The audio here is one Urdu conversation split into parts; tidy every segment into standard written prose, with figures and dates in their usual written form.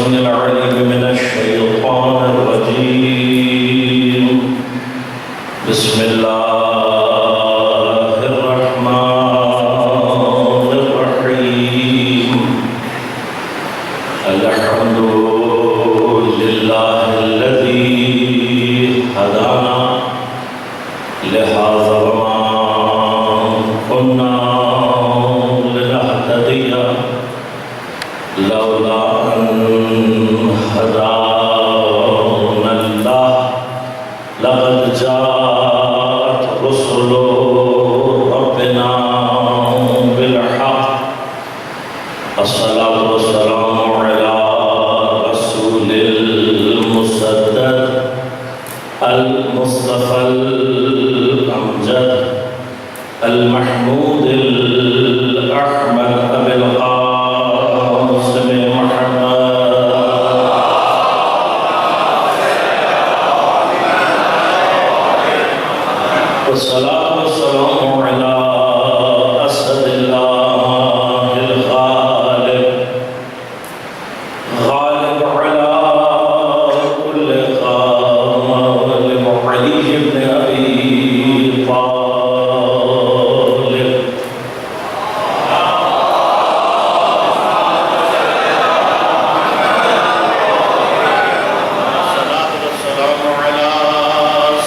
السميع العليم من الشيطان الرجيم بسم الله الرحمن الرحيم الحمد لله الذي هدانا لهذا وما كنا لنهتدي لولا أن هدانا الله لقد جاءت رسل ربنا بالحق الصلاة والسلام على رسول المسدد المصطفى الأمجد المحمود الأحمد أبي القاسم محمد والصلاة والسلام على أسد الله الغالب غالب على كل غالب علي بن أبي طالب الصلاة والسلام على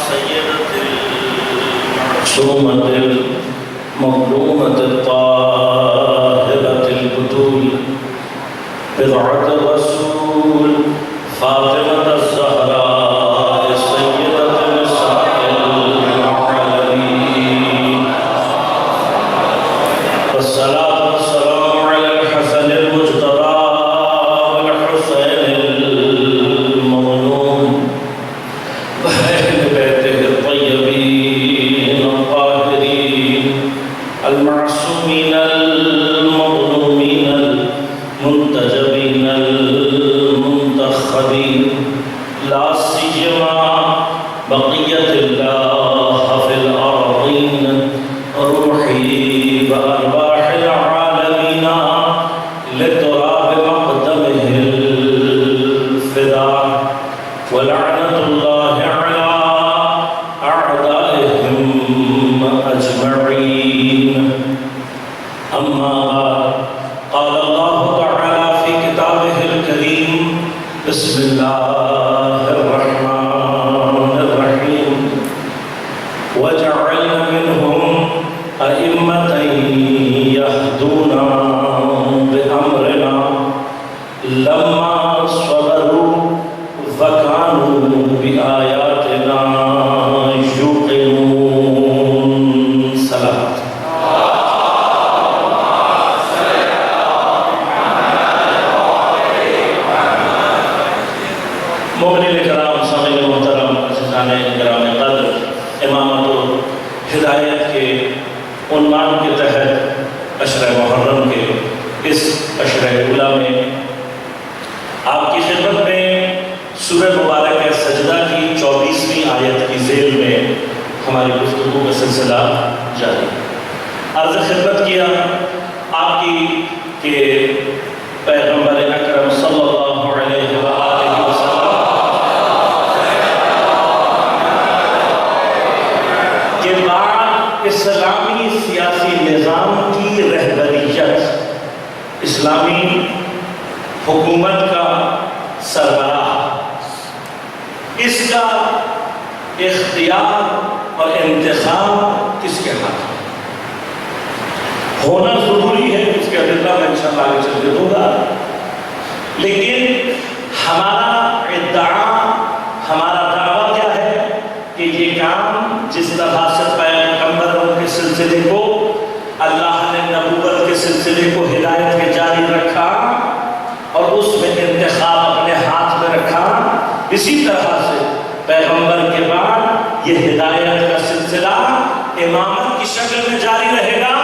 سيدة المعصومة المظلومة الطاهرة البتول بضعة الرسول فاطمة الزهراء السيدة نساء العالمين والصلاة والسلام على الحسن المجتبى والحسين المظلوم وأهل بيته الطيبين الطاهرين المعصومين المظلومين المنتجبين المنتخبين لا سيما بقية الله في الأرضين روحي وأرواح العالمين لتراب مقدمه الفداء ولعنة الله على أعدائهم أجمعين أما بعد قال الله تعالى في كتابه الكريم بسم الله الرحمن الرحيم وجعلنا منهم أئمة يهدون بأمرنا لما صبروا وكانوا بآياتنا يوقنون صلاة مومنین کرام سامعین محترم عزیزان کرام قدر امامت و ہدایت کے عنوان کے تحت عشرہ محرم کے اس عشرہ اولیٰ میں آپ کی خدمت میں سورہ مبارک سجدہ کی 24ویں آیت کی ذیل میں ہماری گفتگو کا سلسلہ جاری عرض خدمت کیا آپ کی کہ پیغمبر اکرم صلی اللہ علیہ وآلہ وسلم کے بعد اسلامی سیاسی نظام کی رہبریت اسلامی حکومت کا سربراہ اس کا اختیار اور انتخاب کس کے ہاتھ میں ہونا ضروری ہے اس کے ادلہ میں انشاءاللہ آگے چل کے دوں گا لیکن ہمارا ادعا ہمارا دعویٰ کیا ہے کہ یہ کام جس طرح سے پیغمبروں کے سلسلے کو اللہ نے نبوت کے سلسلے کو ہدایت کے جاری رکھا اور اس میں انتخاب اپنے ہاتھ میں رکھا اسی طرح سے پیغمبر کے بعد یہ ہدایت کا سلسلہ امامت کی شکل میں جاری رہے گا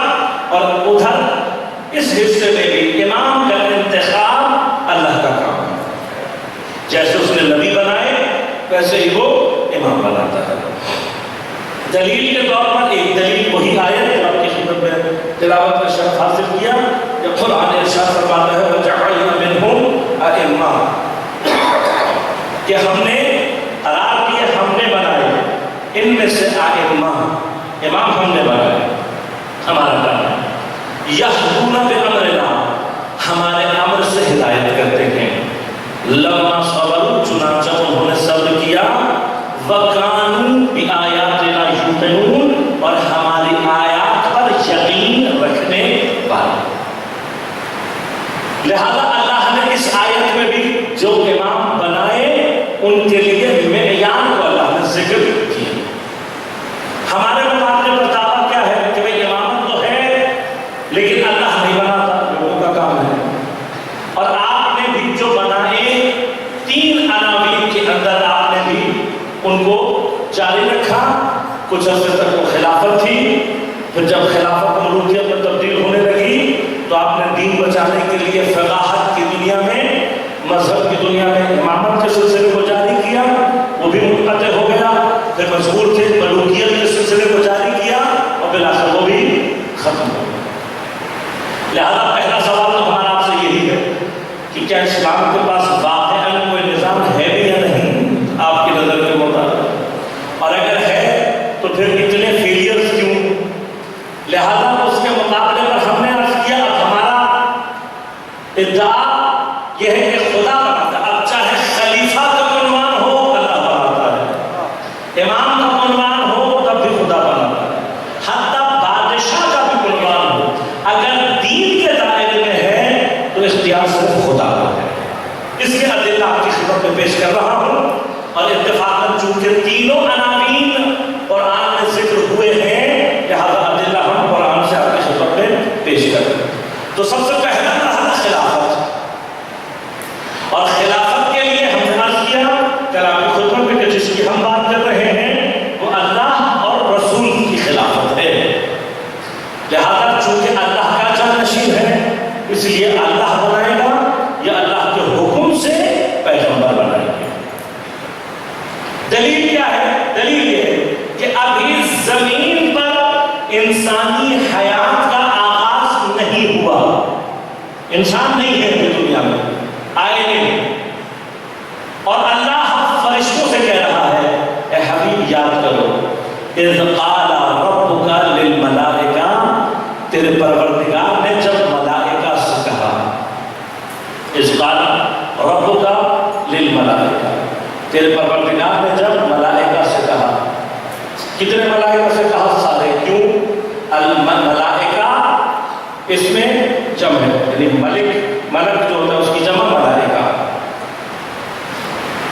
اور ادھر اس حصے میں بھی امام کا انتخاب اللہ کا کام ہے جیسے اس نے نبی بنائے ویسے ہی وہ امام بناتا ہے دلیل کے طور پر ایک دلیل وہی آیت ہے آپ کی خدمت میں تلاوت کا شرف حاصل کیا کہ قرآن ارشاد فرماتا ہے وَجَعَلْنَا مِنْهُمْ أَئِمَّةً کہ ہم نے اراد کیے، ہم نے بنائے، ان میں سے امام ہم نے بنائے، ہمارا کام ہے، یہدون بامرنا، ہمارے امر سے ہدایت کرتے ہیں، لما صبروا، چنانچہ انہوں نے صبر کیا، وَكَانُوا بِآيَاتِنَا يُوقِنُونَ، اور ہماری آیات پر یقین رکھنے والے۔ لہذا اللہ نے اس آیت میں بھی جو امام بنائے ان کے لیے معیار کو اللہ نے ذکر کیا۔ ہمارے مقابلے پر دعویٰ کیا ہے کہ بھئی امامت تو ہے لیکن اللہ نہیں بناتا، لوگوں کا کام ہے۔ اور آپ نے بھی جو بنائے 3 عناوین کے اندر آپ نے بھی ان کو جاری رکھا۔ کچھ عرصے تک وہ خلافت تھی، پھر جب خلافت ملوکیت میں تبدیل ہونے لگی تو آپ نے دین بچانے کے لیے فقاہت کی دنیا میں، مذہب کی دنیا میں امامت کے سلسلے کو جاری کیا، وہ بھی منقطع ہو گیا، پھر مجبور تھے ملوکیت کے سلسلے کو جاری کیا اور بالآخر وہ بھی ختم ہو گیا۔ لہذا پہلا سوال تو ہمارا آپ سے یہی ہے کہ کیا اسلام کے پاس واقعاً کوئی نظام ہے بھی یا نہیں آپ کی نظر کے مطابق، اور اگر ہے تو پھر اتنے فیلئرز کیوں؟ لہذا اس کے مقابلے پر ہم نے عرض کیا اب ہمارا ادعا یہ ہے کہ خدا بناتا ہے، اب چاہے خلیفہ کا عنوان ہو اللہ بناتا ہے، امام کا عنوان ہو تب بھی خدا بناتا ہے، حتیٰ بادشاہ کا بھی عنوان ہو اگر دین کے دائرے میں ہے تو اختیار صرف خدا کا ہے۔ اس کے ادلہ آپ کی خدمت میں پیش کر رہا ہوں، اور اتفاقاً چونکہ تینوں عناوین قرآن میں ذکر ہوئے ہیں لہذا ادلہ ہم قرآن سے آپ کی خدمت میں پیش کر رہے ہیں۔ تو سب سے پہلا مرحلہ خلافت، اور خلافت کے لیے ہم نے عرض کیا کلام کی خدمت میں کہ جس کی ہم بات کر رہے ہیں وہ اللہ اور رسول کی خلافت ہے۔ لہذا چونکہ اللہ کا جانشین ہے اس لیے اللہ بنائے گا یا اللہ کے حکم سے پیغمبر بنائے گا۔ دلیل کیا ہے؟ دلیل یہ ہے کہ ابھی زمین پر انسانی حیات کا آغاز نہیں ہوا، انسان نہیں ہے دنیا میں، آئے نہیں، اور اللہ فرشتوں سے کہہ رہا ہے اے حبیب یاد کرو اذ قال ربک للملائکہ، تیرے پروردگار نے جب ملائکہ سے کہا، اذ قال ربک للملائکہ، تیرے پروردگار نے جب ملائکہ سے کہا، کتنے ملائکہ سے کہا؟ سارے۔ کیوں؟ الملائکہ اس میں جمع ہے، یعنی ملک جو ہوتا ہے اس کی جمع ملائکہ۔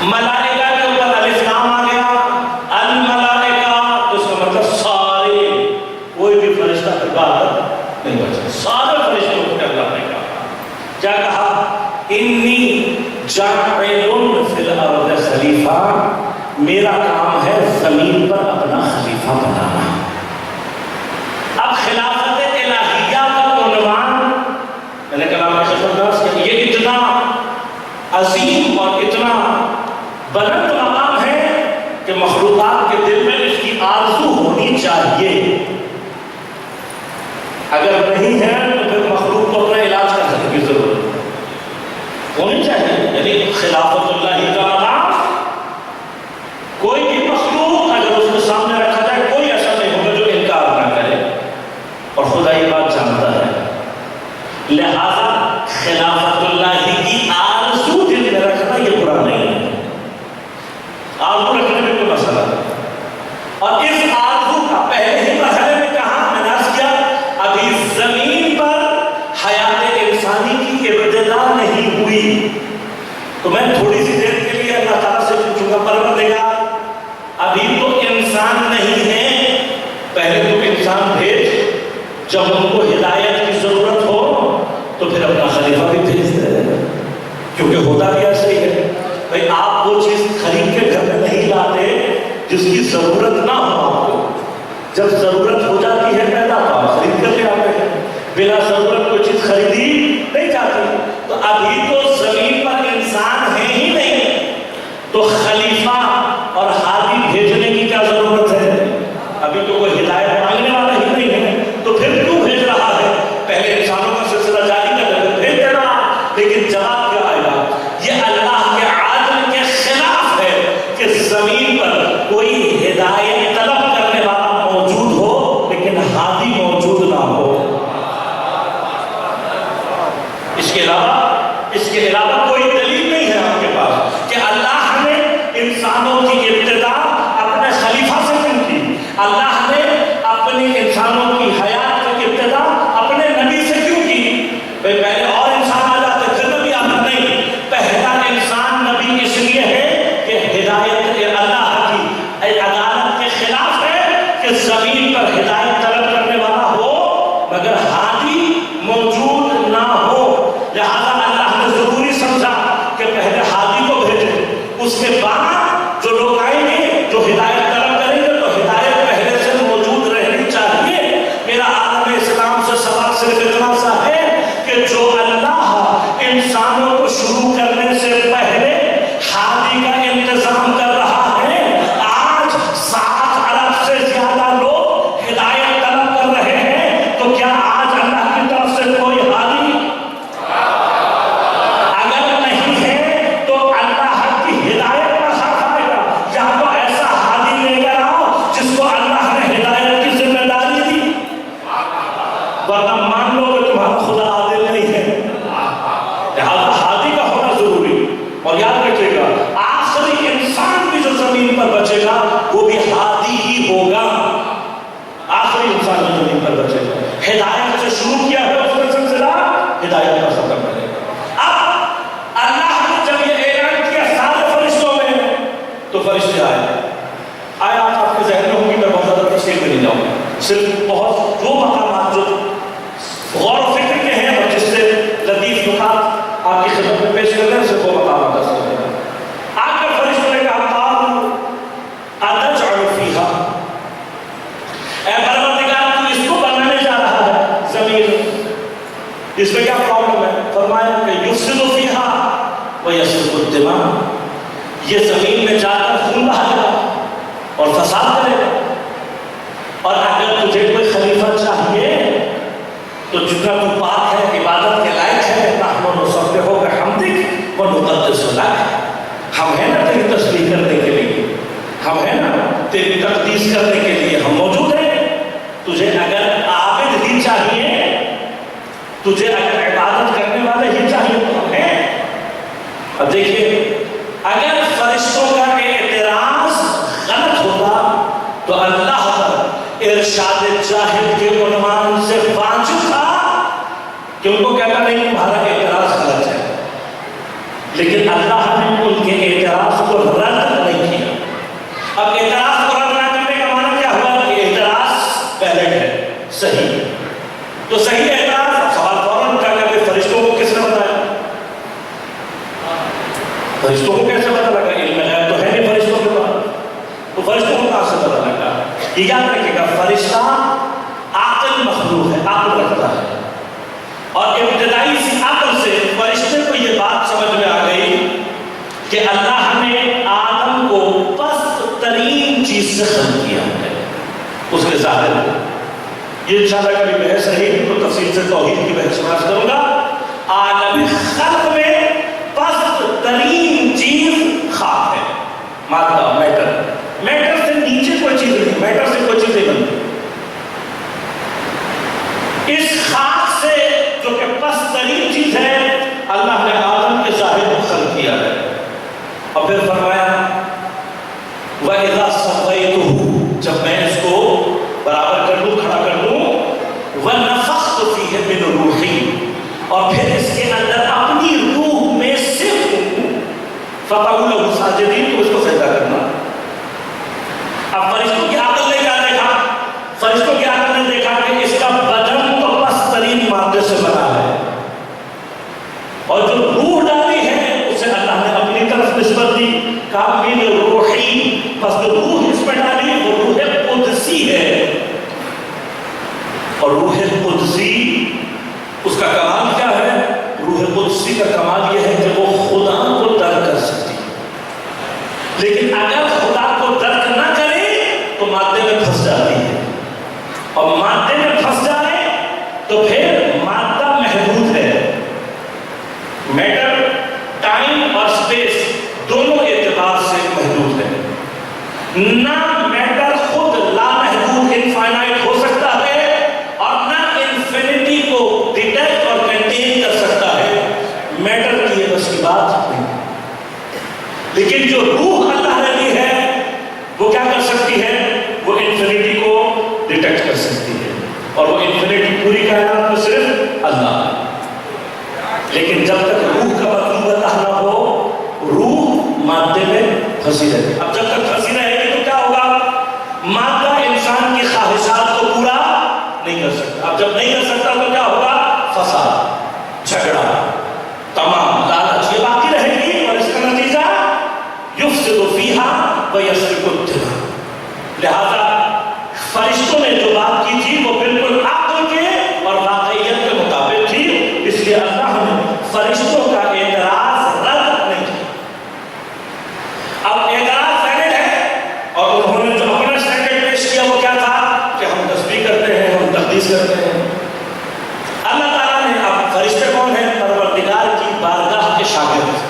ملائکہ کے اوپر الف لام آ گیا، الملائکہ تو اس کا مطلب سارے، کوئی بھی فرشتہ پھر باہر نہیں بچا، سارے فرشتوں کو اللہ نے کہا۔ کیا کہا؟ انی جاعل فی الارض خلیفہ، میرا کام ہے زمین پر اپنا خلیفہ بنانا۔ اب خلافت الہیہ کا عنوان میں نے کلام کے خدمت میں یہ اتنا عظیم اور اتنا بلند مقام ہے کہ مخلوقات کے دل میں اس کی آرزو ہونی چاہیے، اگر نہیں ہے تو پھر مخلوق کو اپنا علاج کرنے کی ضرورت ہونی چاہیے۔ یعنی خلافت اللہ کا مقام کوئی بھی مخلوق اگر اس کے سامنے رکھا جائے کوئی ایسا نہیں ہوگا جو انکار نہ کرے، اور خدا یہ بات جانتا ہے۔ لہذا خلافت اللہ کی آرزو دل میں رکھنا یہ برا نہیں ہے، آرزو رکھنے میں کوئی مسئلہ نہیں، اور اس آرزو کا پہلے ہی مرحلے میں کہا، میں نے عرض کیا ابھی زمین پر حیات انسانی کی ابتدا نہیں ہوئی، تو میں تھوڑی سی دیر کے لیے اللہ تعالیٰ سے پوچھوں گا پروردگار ابھی تو انسان نہیں ہے، پہلے تو انسان بھیج، جب ان کو ہدایت کی ضرورت ہو تو پھر اپنا خلیفہ بھی بھیج دے، کیونکہ ہوتا بھی ایسے ہی ہے بھائی آپ وہ چیز خرید کے گھر میں نہیں لاتے جس کی ضرورت نہ ہو آپ کو، جب ضرورت ہو جاتی ہے پیدا تو آپ خرید کر کے آتے ہیں، بلا ضرورت کوئی چیز خریدی نہیں جاتی۔ تو ابھی تو زمین پر انسان ہے ہی نہیں تو خلیفہ اور ہادی بھیجنے کی کیا ضرورت ہے؟ ابھی تو کوئی ہدایت مانگنے والا ہی نہیں ہے، تو پھر کیوں بھیج رہا ہے؟ پہلے انسانوں کا سلسلہ جاری کر پھر بھیج دینا، لیکن جواب کیا آئے گا؟ یہ اللہ کے عادل کے خلاف علاوہ کوئی دلیل نہیں ہے آپ کے پاس کہ اللہ نے انسانوں کی ابتدا اپنے خلیفہ سے کیوں کی؟ اللہ نے اپنی انسانوں کی حیات کی ابتدا اپنے نبی سے کیوں کی؟ پہلے اور انسان آ جاتے پھر نبی آتا نہیں، پہلا انسان نبی اس لیے ہے کہ ہدایت اللہ کی عدالت کے خلاف ہے کہ زمین پر ہدایت طلب کرنے والا ہو مگر ہادی موجود نہ ہو، لہذا اللہ نے ضروری سمجھا کہ پہلے ہادی کو بھیجے، اس کے بعد جو لوگ آئیں گے جو ہدایت طلب کریں گے تو ہدایت پہلے سے موجود رہنی چاہیے۔ میرا عالم اسلام سے سوال صرف اتنا سا ہے کہ جو اللہ انسانوں کو شروع کرنے سے پہلے ہادی کا انتظام کر رہا ہے، آج 7 ارب سے زیادہ لوگ ہدایت طلب کر رہے ہیں، تو کیا آج اللہ کی طرف سے کوئی ہادی اگر نہیں ہے تو اللہ کی ہدایت کا خرف آئے گا؟ یا تو ایسا ہادی لے کر آؤ جس کو اللہ نے ہدایت کی ذمہ داری دی، ورنہ مان لو کہ تمہارا خدا عادل نہیں ہے۔ لہذا ہادی کا ہونا ضروری، اور یاد رکھیے گا آخری انسان بھی جو زمین پر بچے گا وہ بھی ہادی ہی ہوگا، آخری انسان جو زمین پر بچے گا۔ ہدایت سے شروع کیا ہے اس کا سلسلہ، ہدایت کا ختم کرے گا۔ اب اللہ نے جب یہ اعلان کیا سارے فرشتوں میں تو فرشتے آئے، آیات آپ کے ذہن میں ہوں گی، میں بہت زیادہ تفصیل میں نہیں جاؤں گا، صرف بہت جو مقامات جو غور و فکر کے ہیں اور جس سے لطیف نکات آپ کی خدمت میں پیش کر رہے ہیں صرف وہ مقامات دست کریں گے۔ آ کر فرشتوں نے کہا قالوا أتجعل فيها، اے پروردگار تو اس کو بنانے جا رہا ہے زمین، اس میں کیا پرابلم ہے؟ فرمایا کہ یفسد فيها ويسفك الدماء، یہ زمین میں جا کر خون بہائے گا اور فساد کرے گا، اور اگر تجھے کوئی خلیفہ چاہیے تو جتنا تو پاک ہے عبادت کے لائق ہے، نحن نسبح بحمدک ونقدس لک، ہم ہیں نا تیری تسبیح کرنے کے لیے، ہم ہیں نا تیری تقدیس کرنے کے لیے، ہم موجود ہیں۔ تجھے اگر عابد ہی چاہیے، تجھے اگر عبادت کرنے والے ہی چاہیے تو ہم ہیں۔ اب دیکھیے اگر فرشتوں کا اعتراض غلط ہوتا تو اللہ پر ارشاد جاہل کے عنوان سے واجب تھا کہ ان کو کہتا نہیں تمہارا اعتراض غلط ہے، لیکن اللہ نے ان کے اعتراض کو رد نہیں کیا۔ اب اعتراض کو رد نہ کرنے کا معنی کیا ہوا کہ اعتراض ویلڈ ہے، صحیح، تو صحیح اعتراض سوال فوراً اٹھا کہ فرشتوں کو کس نے بتایا؟ فرشتوں کو کیسے پتہ لگا؟ علم غیب تو ہے نہیں فرشتوں کے پاس، تو فرشتوں کو کہاں سے پتہ لگا؟ یہ یاد رکھے گا فرشتہ عاقل مخلوق ہے، عقل رکھتا ہے، اور ابتدائی سی عقل سے فرشتے کو یہ بات سمجھ میں آ گئی کہ اللہ نے آدم کو پست ترین چیز سے خلق کیا ہے، اس کے ظاہر یہ انشاءاللہ کبھی بحث رہی تو تفصیل سے توحید کی بحث شمار کروں گا۔ عالم خلق میں پست ترین چیز خاک ہے، مادہ، میٹر، میٹر سے نیچے کوئی چیز نہیں، میٹر سے کوئی چیز نہیں بنتی۔ اس خاک سے جو کہ پست ترین چیز ہے اللہ نے آدم کے ظاہر کو خلق کیا ہے، اور پھر فرمایا وَإِذَا سَوَّيْتُهُ، جب میں اس کو برابر کر دوں، کھڑا کر دوں، وَنَفَخْتُ فِيهِ مِنْ رُوحِي، اور پھر اس کے اندر اپنی روح میں سے فَقَعُوا لَهُ سَاجِدِينَ، تو اس کو سجدہ کرنا۔ اب فرشتوں کی عقل نے کیا دیکھا؟ فرشتوں کی عقل نے دیکھا کہ اس کا بدن تو پست ترین مادے سے بنا ہے، اور جو روح ڈالی ہے اسے اللہ نے اپنی طرف نسبت دی، کہا من روحی، پس جو روح اس میں ڈالی وہ روح قدسی ہے، اور روح قدسی اس کا کمال کیا ہے؟ روح قدسی کا کمال یہ ہے کہ وہ خدا کو درک کر سکتی، لیکن اگر خدا کو درک نہ کرے تو مادے میں پھنس جاتی ہے، اور مادے میں پھنس جائے تو پھر مادہ محدود ہے، میٹر ٹائم اور سپیس دونوں اعتبار سے محدود ہے، نہ میٹر خود لامحدود انفائنائٹ ہو سکتا ہے اور نہ انفینٹی کو ڈیٹیکٹ اور کنٹین کر سکتا ہے، میٹر لیے بس کی بات نہیں، لیکن جو روح اللہ نے دی ہے وہ کیا کر سکتی ہے؟ وہ انفینٹی کو ڈیٹیکٹ کر سکتی ہے، اور وہ انفینٹی پوری کائنات میں صرف اللہ ہے۔ لیکن جب تک روح کا مطلوب اللہ نہ ہو، روح مادے میں پھنسی رہے گی۔ اب جب تک پھنسی رہے گی تو کیا ہوگا؟ مادہ انسان کی خواہشات کو پورا نہیں کر سکتا۔ اب جب نہیں کر سکتا تو کیا ہوگا؟ فساد، جھگڑا، تمام لالچ، یہ باقی رہے گی، اور اس کا نتیجہ یفسد فیہا ویسفک الدماء۔ لہذا فرشتوں نے جو بات کی تھی وہ بالکل عقل کے اور واقعیت کے مطابق تھی، اس لیے اللہ نے فرشتوں کا اعتراض رد نہیں کیا۔ اب اعتراض ویلڈ ہے، اور انہوں نے جو اپنا اسٹینڈرڈ پیش کیا وہ کیا تھا کہ ہم تسبیح کرتے ہیں، ہم تقدیس کرتے ہیں۔ اللہ تعالیٰ نے، اب فرشتے کون ہیں؟ پروردگار کی بارگاہ کے شاگرد۔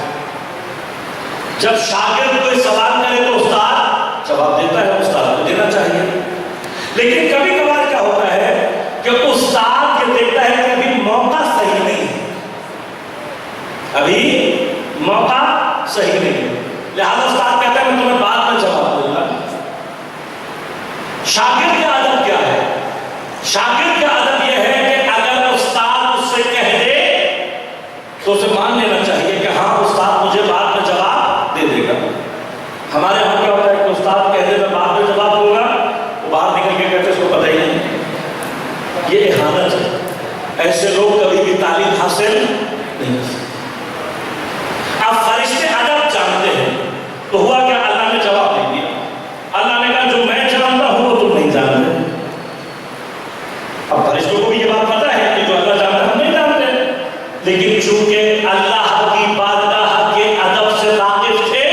جب شاگرد کوئی سوال کرے تو استاد جواب دیتا ہے، استاد کو دینا چاہیے۔ لیکن کبھی کبھار کیا ہوتا ہے کہ استاد یہ دیکھتا ہے کہ ابھی موقع صحیح نہیں ہے، ابھی موقع صحیح نہیں ہے، لہذا استاد کہتا ہے میں تمہیں بعد میں جواب دوں گا۔ شاگرد کا ادب کیا ہے؟ شاگرد کا ادب یہ ہے کہ اگر استاد اس سے کہہ دے تو اسے مان لینا چاہیے کہ ہاں استاد مجھے بعد میں جواب دے دے گا۔ ہمارے یہاں کیا ہوتا ہے کہ استاد کہہ دے میں بعد میں جواب دوں گا، وہ باہر نکل کے کہتے اس کو پتہ ہی نہیں۔ یہ اہانت ہے، ایسے لوگ کبھی بھی تعلیم حاصل نہیں کر سکتے۔ اب فرشتے ادب جانتے ہیں تو ہوا کیا؟ اللہ نے جواب نہیں دیا۔ اللہ نے کہا جو میں جانتا ہوں وہ تم نہیں جانتے۔ اب فرشتوں کو بھی یہ بات پتہ ہے کہ جو اللہ جانتا ہے ہم نہیں جانتے، لیکن چونکہ اللہ کی بارگاہ کے ادب سے واقف تھے،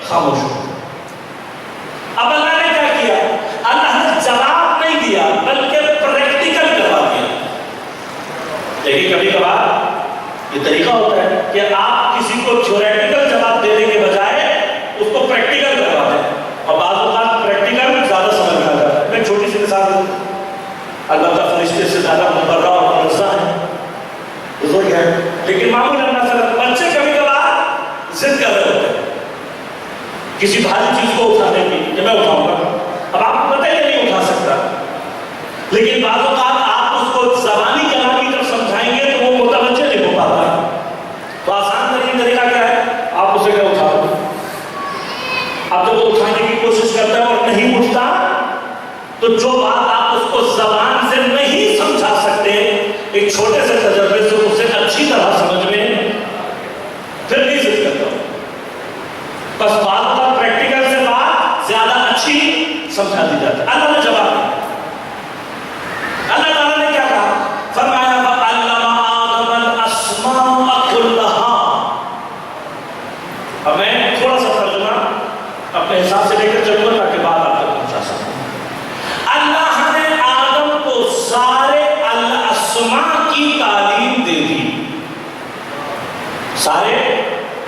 خاموش ہو۔ اب اللہ نے کیا کیا؟ اللہ نے جواب نہیں دیا بلکہ پریکٹیکل کروا دیا۔ لیکن کبھی کبھار یہ طریقہ ہوتا ہے کہ آپ کسی کو تھیوریٹیکل جواب دینے کے بجائے اس کو پریکٹیکل کروا دیں، اور بعض اوقات پریکٹیکل زیادہ سمجھ میں آ جاتا ہے۔ میں چھوٹی سی مثال دوں، البتہ فرشتے سے زیادہ مبرہ اور منزہ ہیں، بزرگ ہیں، لیکن معمولاً مثلا بچے کبھی کبھار ضد کر رہے ہوتے ہیں کسی بھاری چیز کو اٹھانے کی کہ میں اٹھاؤں گا۔ اب آپ کو پتہ ہے کہ نہیں اٹھا سکتا، لیکن بعض اوقات آپ اس کو زبانی کلام کی طرف سمجھائیں گے تو وہ متوجہ نہیں ہو پاتا۔ تو آسان ترین طریقہ کیا ہے؟ آپ اسے کیا اٹھا دو۔ اب جب وہ اٹھانے کی کوشش کرتا ہے اور نہیں اٹھتا تو جو بات آپ اس کو زبان سے نہیں سمجھا سکتے، ایک چھوٹے سے تجربے سے اسے اچھی طرح سمجھ میں پھر نہیں ضد کرتا ہوں۔ بس بات کا پریکٹیکل سے بات زیادہ اچھی سمجھا دی جاتی ہے۔ اللہ نے جواب دیا۔ اللہ تعالیٰ نے کیا کہا؟ فرمایا وَعَلَّمَ آدَمَ الْأَسْمَاءَ كُلَّهَا۔ اب میں تھوڑا سا ترجمہ اپنے حساب سے لے کر چلوں گا تاکہ بات آپ تک پہنچا سکوں۔ اللہ نے آدم کو سارے الاسماء کی تعلیم دے دی، سارے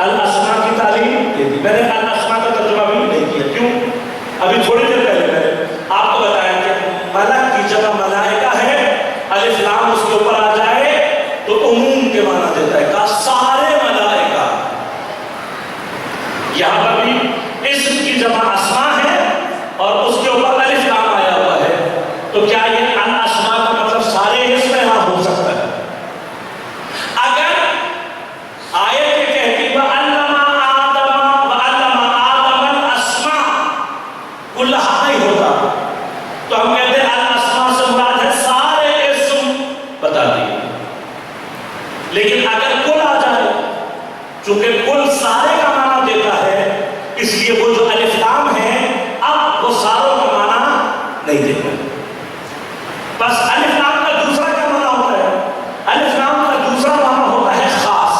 الاسماء کی تعلیم دے دی۔ میں نے الاسماء کا ترجمہ بھی نہیں کیا، کیوں؟ ابھی تھوڑی دیر پہلے میں نے آپ کو بتایا کہ ملک کی جمع ملائکہ ہے، الف لام اس کے اوپر آ جائے تو عموم کے معنی دیتا ہے، کہا سارے ملائکہ۔ یہاں پر بھی اسم کی جمع اسماء ہے اور اس کے اوپر الف لام آیا ہوا ہے، تو کیا یہ الاسماء کا مطلب سارے اسم یہاں ہو سکتا ہے؟ اگر آیت یہ کہتی وَعَلَّمَ آدَمَ الْأَسْمَاءَ كُلَّهَا نہیں ہوتا تو ہم کہتے ہیں الاسماء سے مراد ہے سارے اسم بتا دیے۔ لیکن اگر کل آ جائے، چونکہ کل سارے کا معنی دیتا ہے، اس لیے وہ جو الف لام ہے اب وہ ساروں کا معنی نہیں دیتا۔ بس الف لام کا دوسرا کیا معنی ہوتا ہے؟ الف لام کا دوسرا معنی ہوتا ہے خاص۔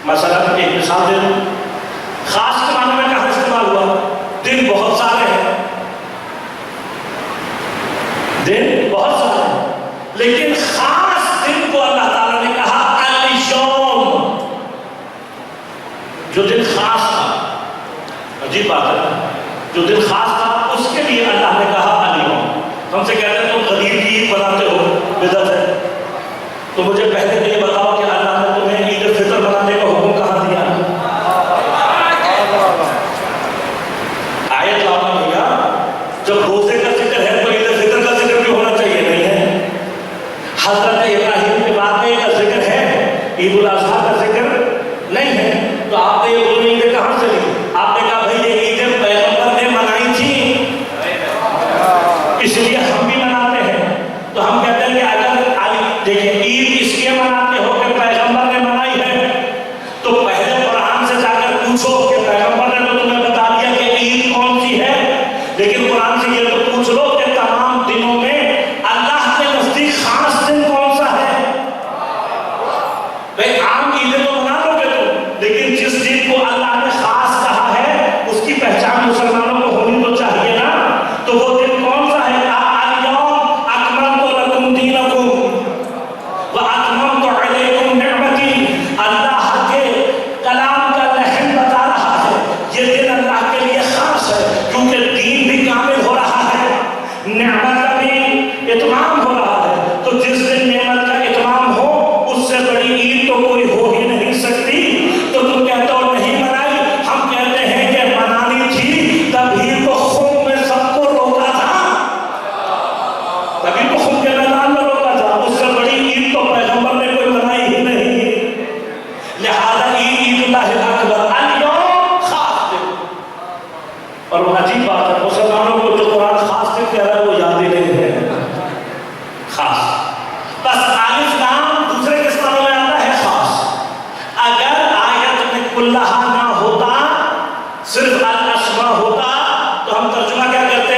مثلا ایک مثال دے دوں، خاص کے معنی میں کہاں استعمال ہوا؟ دن بہت سارے ہیں، دن بہت سارے ہیں، لیکن خاص دن کو اللہ تعالیٰ نے کہا اليوم، جو دن خاص تھا۔ عجیب بات ہے، جو دن خاص تھا اس کے لیے اللہ نے کہا اليوم۔ ہم سے کہتے ہیں تم غدیر کی عید بناتے ہو، بدعت ہے، تو مجھے پہلے تو یہ بتاؤ کہ اللہ نے تمہیں عید الفطر بنانے اہل قرآن سے جا کر پوچھو کہ پیغمبر نے تو تمہیں بتا دیا کہ عید کون سی ہے، لیکن قرآن سے یہ تو پوچھ لو کہ تمام دنوں میں اللہ کے نزدیک خاص دن کون سا ہے؟ بھئی عام عیدیں تو منا لو گے تم، لیکن جس دن کو اللہ نے خاص کہا ہے اس کی پہچان مسلمانوں کو ہونی تو چاہیے نا، تو وہ دن کون سا ہے؟ اليوم اکملت لکم دینکم واتممت علیکم نعمتی۔ اللہ کے کلام کا لحن بتا رہا ہے یہ دن اللہ کے لیے خاص ہے، کیونکہ دین بھی کامل ہو رہا ہے، نعمت کا بھی اتمام ہو رہا ہے۔ تو جس دن نعمت کا اتمام ہو اس سے بڑی عید تو کوئی ہو ہی نہیں سکتی۔ تو تم کہتے ہو نہیں منائی، ہم کہتے ہیں کہ منانی تھی، تبھی تو خم میں سب کو روکا تھا، تبھی تو خم کے میدان میں روکا تھا۔ اس سے بڑی عید تو پیغمبر نے کوئی منائی ہی نہیں، لہذا عید اللہ اکبر اليوم خاص دن۔ اور وہ عجیب بات ہے، مسلمانوں کو جو قرآن خاص دن کہہ رہا ہے وہ یاد ہی نہیں ہے خاص۔ بس الف لام دوسرے کس طرح میں آتا ہے خاص۔ اگر آیت میں کلھا نہ ہوتا، صرف الاسماء ہوتا، تو ہم ترجمہ کیا کرتے؟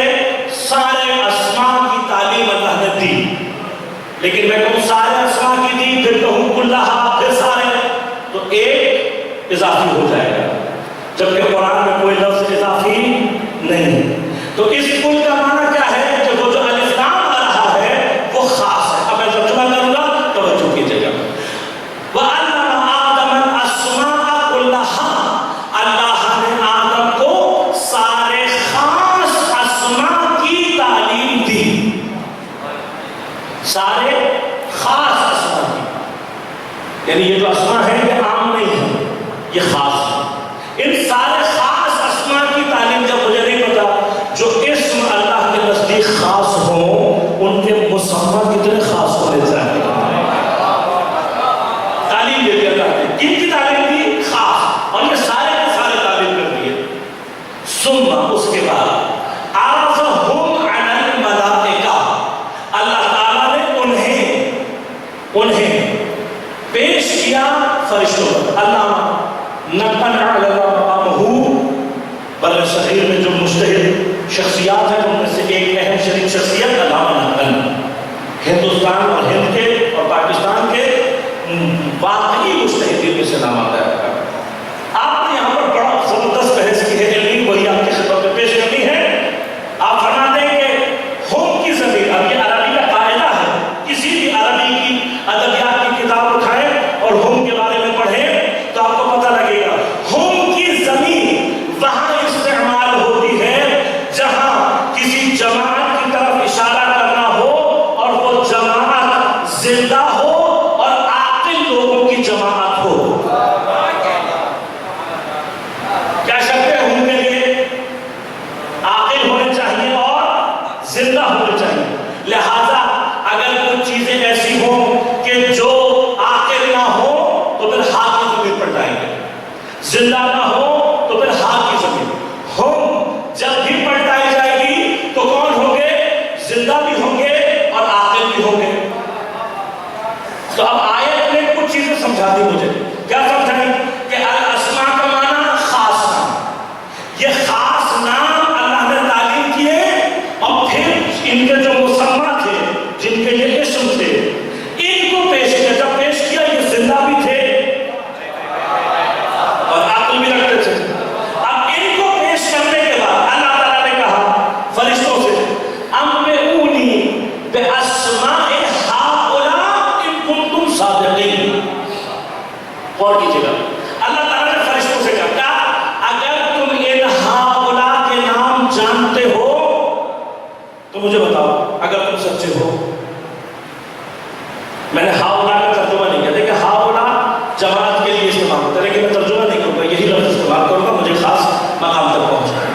سارے اسماء کی تعلیم اللہ نے دی، لیکن میں کہوں سارے اسماء کی دی، پھر کہوں کلھا، پھر سارے، تو ایک اضافی ہو جائے گا، جبکہ قرآن میں کوئی لفظ اضافی نہیں۔ تو اس کل کا معنی کیا ہے کہ وہ جو الف لام آ رہا ہے وہ خاص ہے۔ اب میں ترجمہ کروں گا، توجہ کیجیے گا۔ وَعَلَّمَ آدَمَ الْأَسْمَاءَ كُلَّهَا، اللہ نے آدم کو سارے خاص اسماء کی تعلیم دی، سارے خاص اسماء کی، یعنی یہ جو اسماء ہیں یہ عام نہیں ہے، یہ خاص ہے۔ ان سارے خاص اسماء کی تعلیم جب مجھے نہیں پتا، جو اسم اللہ کے نزدیک خاص ہوں ان کے مسمى کتنے خاص ہونے چاہیے۔ تعلیم دے دی اللہ نے، کن کی تعلیم دی؟ خاص، اور یہ سارے کے سارے تعلیم کر دیے۔ ثم اس کے بعد عرضهم علی الملائکہ، اللہ تعالیٰ نے انہیں پیش کیا فرشتوں پر۔ اللہ نقل علی مقامہ، بر صغیر میں جو مجتہد شخصیات ہیں ان میں سے ایک اہم شریف شخصیت علامہ نقل، ہندوستان اور ہند کے اور پاکستان کے واقعی مجتہدین میں سے نام آتا ہے۔ آپ نے یہاں پر بڑا زبردست بحث کی ہے علمی، وہی آپ کی خدمت میں پیش کرنی ہے۔ آپ فرما دیں کہ ہوم کی زمین، اب یہ عربی کا قاعدہ ہے، کسی بھی عربی کی ادبیات کی کتاب اٹھائیں اور ہوم کے بارے میں پڑھیں تو آپ کو پتہ لگے گا ہوم کی زمین وہاں استعمال ہوتی ہے جہاں کسی جماعت کی طرف اشارہ کرنا ہو اور وہ جماعت زندہ ہو اور عاقل لوگوں کی جماعت ہو۔ کیا شرط ہے ہوم کے لیے؟ عاقل ہونے چاہیے اور زندہ ہونے چاہیے۔ لہذا اگر کچھ چیزیں ایسی ہوں کہ جو عاقل نہ ہو تو پھر ہاتھ کی زمین پر جائیں گے، زندہ نہ ہو تو پھر ہاتھ کی زمین۔ ہوم جب بھی پلٹائی جائے گی تو کون ہوں گے؟ زندہ بھی ہوں گے اور عاقل بھی ہوں گے۔ تو اب آیت نے کچھ چیزیں سمجھا دی مجھے، کیا سمجھائی؟ کہ الاسماء کا معنی خاص نام، یہ خاص نام اللہ نے تعلیم کیے، اور پھر ان کے جو مسمى تھے، جن کے یہ اسم تھے، ان کو پیش کیا۔ جب پیش کیا یہ زندہ بھی تھے اور عقل بھی رکھتے تھے۔ اب ان کو پیش کرنے کے بعد اللہ تعالیٰ نے کہا فرشتوں سے انبئونی باسماء ہؤلاء ان کنتم صادقین۔ غور کیجیے گا، اللہ تعالیٰ نے فرشتوں سے کہا اگر تم ان ہؤلاء کے نام جانتے ہو تو مجھے بتاؤ، اگر تم سچے ہو۔ میں نے ہؤلاء کا ترجمہ نہیں کیا، دیکھیں ہؤلاء جماعت کے لیے استعمال ہوتا ہے، لیکن میں ترجمہ نہیں کروں گا، یہی لفظ استعمال کروں گا، مجھے خاص مقام تک پہنچنا ہے۔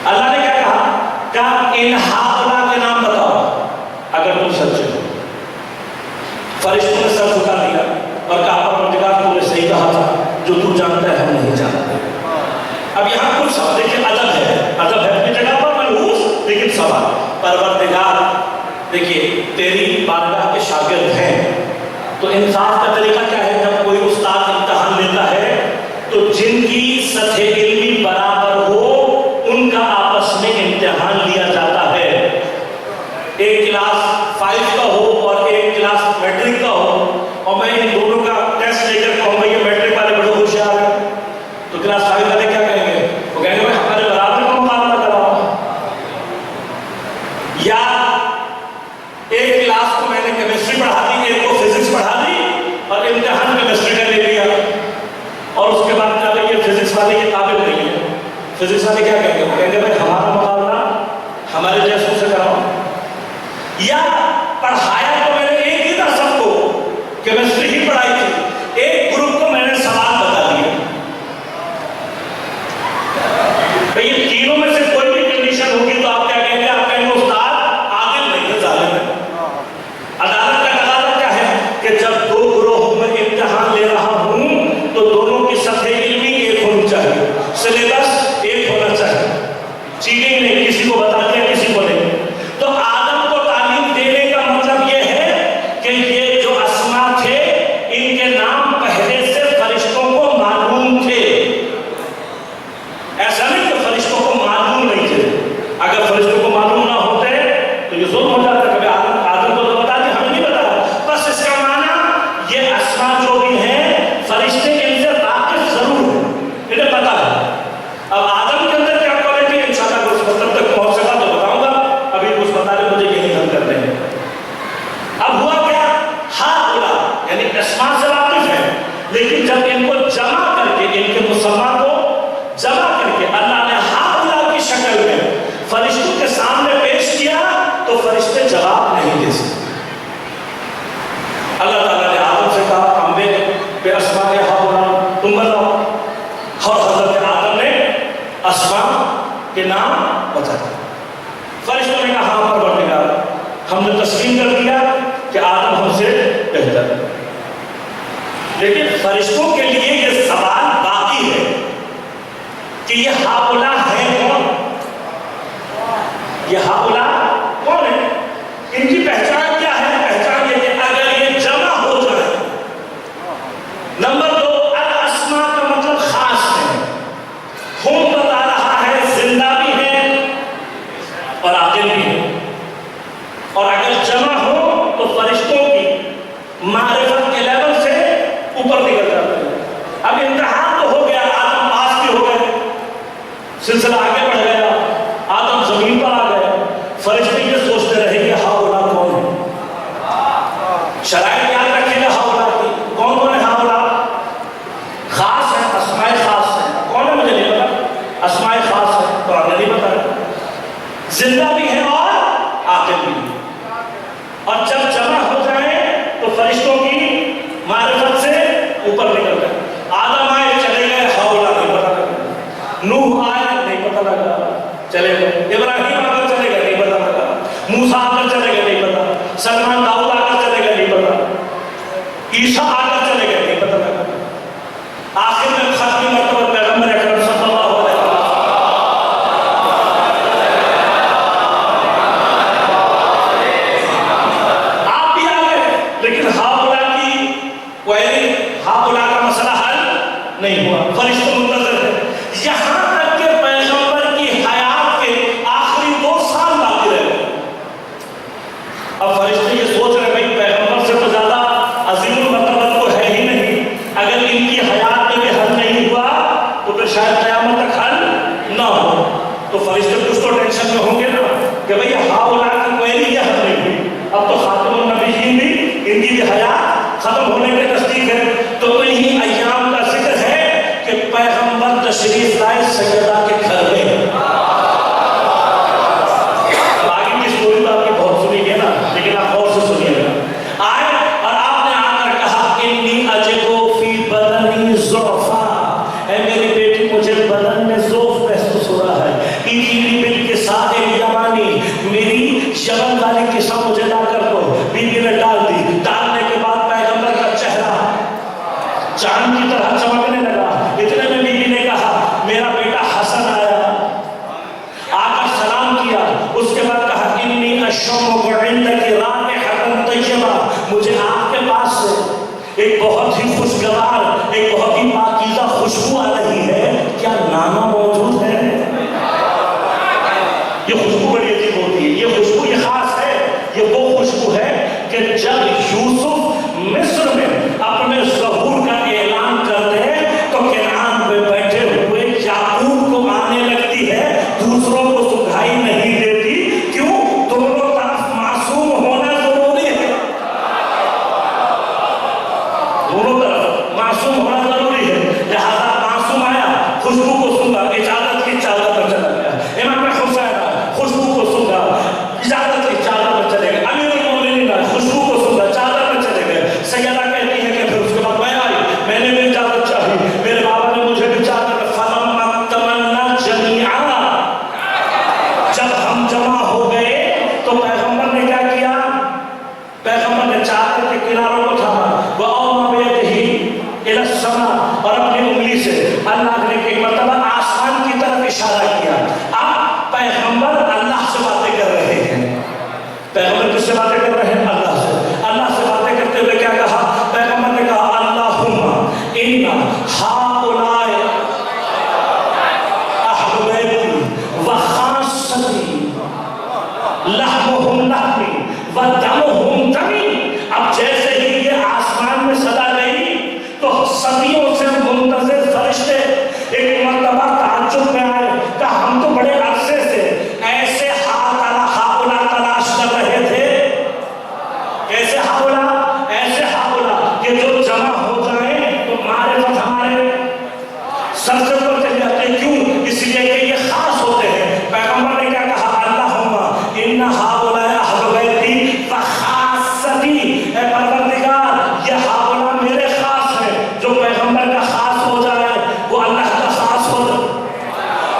اللہ نے کیا کہا کہ ان ہؤلاء کے نام بتاؤ اگر تم سچے ہو۔ فرشتوں نے سر جھکا دیا اور کہا پروردگار تو نے صحیح کہا تھا، جو تو جانتا ہے ہم نہیں جانتے۔ اب یہاں کچھ سوال، دیکھیں ادب ہے اپنی جگہ پر ملحوظ، لیکن سوال پروردگار دیکھیے تیری بارگاہ کے شاگرد ہیں، تو انصاف کا طریقہ کیا ہے؟ جب کوئی استاد امتحان لیتا ہے کی سطح علمی برابر ہو ان کا آپس میں امتحان لیا جاتا ہے. ایک کلاس 5 کا ہو اور ایک کلاس میٹرک کا ہو اور میں ان دونوں کا ٹیسٹ لے کر کہوں بھائی یہ میٹرک والے بڑے ہوشیار ہیں تو کلاس 5 والے کیا کہیں گے؟ وہ کہیں گے بھائی ہمارے برابر کا مقابلہ کراؤ. یا ایک کلاس کو میں نے کیمسٹری پڑھا دی ایک کو فزکس پڑھا دی اور امتحان کیمسٹری کا لے لیا اور اس کے بعد کہا بھائی یہ فزکس والے کے قابل نہیں ہے. فزکس والے کیا کہیں گے؟ وہ کہیں گے بھائی ہمارا مقابلہ ہمارے جیسوں سے کراؤ. یا پڑھایا تو میں نے ایک ہی تھا سب کو کیمسٹری ہی پڑھائی تھی ایک گروپ کو میں نے سوال بتا دیا. بھئی یہ تینوں میں سے کوئی بھی کنڈیشن ہوگی تو آپ کیا کہیں گے؟ آپ کہیں گے استاد عادل نہیں ہے ظالم ہے. عدالت کا تقاضا کیا ہے کہ جب دو گروہوں میں امتحان لے رہا ہوں تو دونوں کی سطح علمی ایک ہونی چاہیے سلیبس ایک ہونا چاہیے. چیٹنگ نہیں کسی کو بتا دیا کسی کو نہیں. تو آدم کو تعلیم دینے کا مطلب یہ ہے کہ یہ جو اسما تھے ان کے نام پہلے سے فرشتوں کو معلوم تھے. ایسا نہیں کہ فرشتوں کو معلوم نہیں تھے. اگر فرشتوں کو معلوم نہ ہوتے تو یہ ظلم ہو جاتا کہ آدم کو تو بتا دیا ہمیں نہیں بتایا. بس اس کا معنی یہ اسما جو بھی ہیں فرشتے ان سے واقف ضرور ہیں انہیں پتا ہے. اب آدم کے اندر کیا کوالٹی ہے انشاءاللہ اس مطلب تک پہنچ سکا تو بتاؤں گا. ابھی کچھ بتا رہے مجھے یہی حل کرنے ہیں. اب ہوا کیا ہاتھ بولا یعنی اسما سے واقف ہے لیکن جب ان کو جمع کر کے ان کے مسمہ کو جمع کر کے اللہ نے ہاتھ بولا کی شکل میں فرشتوں کے سامنے پیش کیا تو فرشتے جواب نہیں دے سکتے. اللہ تعالیٰ نے آدم سے کہا انبے پہ اسما ہاتھ بولا تم بتاؤ اور حضرت آدم نے اسما کے نام بتا دیا. فرشتوں نے کہا ہاں پروردگار ہم نے تسلیم کر دیا کہ آدم ہم سے بہتر ہے. لیکن فرشتوں کے لیے یہ سوال باقی ہے کہ یہ ہاؤلا ہے کون؟ یہ ہاؤلا کون ہے؟ ان کی پہچان کیا ہے؟ پہچان یہ کہ اگر یہ جمع ہو جائے. نمبر 2 الاسما کا مطلب خاص ہے. ہم بتا رہا ہے زندہ بھی ہے اور عاقل بھی ہے. اور اگر جمع ہو تو فرشتوں کی معرفت کے لیول سے اوپر نکل جاتے ہیں. اب امتحان تو ہو گیا آدم پاس بھی ہو گئے سلسلہ آگے بڑھ گیا آدم زمین پر آ گئے. فرشتے یہ سوچتے رہے کہ ہاؤلا کون ہے. شرائط یاد رکھیں گے ہاؤلا کی کون کون ہے. ہاؤلا خاص ہے اسماء خاص ہے. کون ہے مجھے نہیں پتا. اسماء خاص ہے تو آپ نے نہیں بتایا. زندہ بھی ہے اور عاقل بھی ہے. اور جب جمع ہو جائیں تو فرشتوں کی معرفت سے اوپر نکل گئے. آدم آئے چلے گئے ہاؤلا نہیں پتا لگا. نوح آئے نہیں پتا لگا چلے گئے. ابراہیم آ کر چلے گئے نہیں پتا لگا. موسیٰ آ کر چلے گئے نہیں پتا. سلمان داؤد آ کر چلے گئے نہیں پتا. عیسیٰ آ کر چلے گئے نہیں پتا لگا. آخر میں ختم مرتبہ پیغمبر اکرم صلی اللہ علیہ وسلم آپ بھی آ گئے لیکن ہاؤلا کی کوئری ہاؤلا کا مسئلہ حل نہیں ہوا. فرشتے منتظر ہے یہاں تک کہ پیغمبر کی حیات کے آخری 2 سال باقی رہ گئے. اب فرشتے یہ سوچ رہے بھائی پیغمبر سے تو زیادہ عظیم المرتبت کو ہے ہی نہیں. اگر ان کی حیات میں بھی حل نہیں ہوا تو پھر شاید قیامت تک حل نہ ہو. تو فرشتے کچھ تو ٹینشن میں ہوں گے نا کہ بھئی ہاؤلا کی کوئری یہ حل نہیں ہوئی. اب تو خاتم النبیین بھی ان کی بھی حیات ختم ہونے کے نزدیک ہے. تو انہی ایام کا ذکر ہے کہ پیغمبر تشریف لائے سیدہ کے گھر میں. آگے کی سٹوری تو آپ کی بہت سنی ہے نا لیکن آپ غور سے سنیے گا. آئے اور آپ نے آ کر کہا انی اجدو فی بدنی ضعفا. اے میری بیٹی مجھے بدن میں ضعف محسوس ہو رہا ہے. ایدی بل کے ساتھ یمانی میری یمن والی قصہ مجھے لا کر دو. بیوی نے ڈال دی. ڈالنے کے بعد پیغمبر کا چہرہ چاند کی طرح چمکنے لگا. اتنے میں بیوی نے کہا میرا بیٹا حسن آیا اللہ نے ایک مرتبہ آسمان کی طرف اشارہ کیا. اب پیغمبر اللہ سے باتیں کر رہے ہیں. پیغمبر کس سے باتیں کر رہے ہیں؟ اللہ سے. اللہ سے باتیں کرتے ہوئے کیا کہا؟ پیغمبر نے کہا اللہم ان ہؤلاء اہل بیتی وخاصتی لحمہم لحمی ودمہم دمی. اب جیسے ہی یہ آسمان میں صدا گئی تو صدیوں سے منتظر فرشتے ایک مرتبہ تعجب میں آئے کہ ہم تو بڑے عرصے سے ایسے ہاؤلا تلاش کر رہے تھے. ایسے ہاؤلا کہ جو جمع ہو جائیں تو معرفت ہمارے سر سے پر چل جاتے. کیوں؟ اس لیے کہ یہ خاص ہوتے ہیں. پیغمبر نے کیا کہا؟ اللہم ان ہؤلاء اہل بیتی وخاصتی. اے پروردگار یہ ہؤلاء میرے خاص ہیں. جو پیغمبر کا خاص ہو جائے وہ اللہ کا خاص ہو جائے.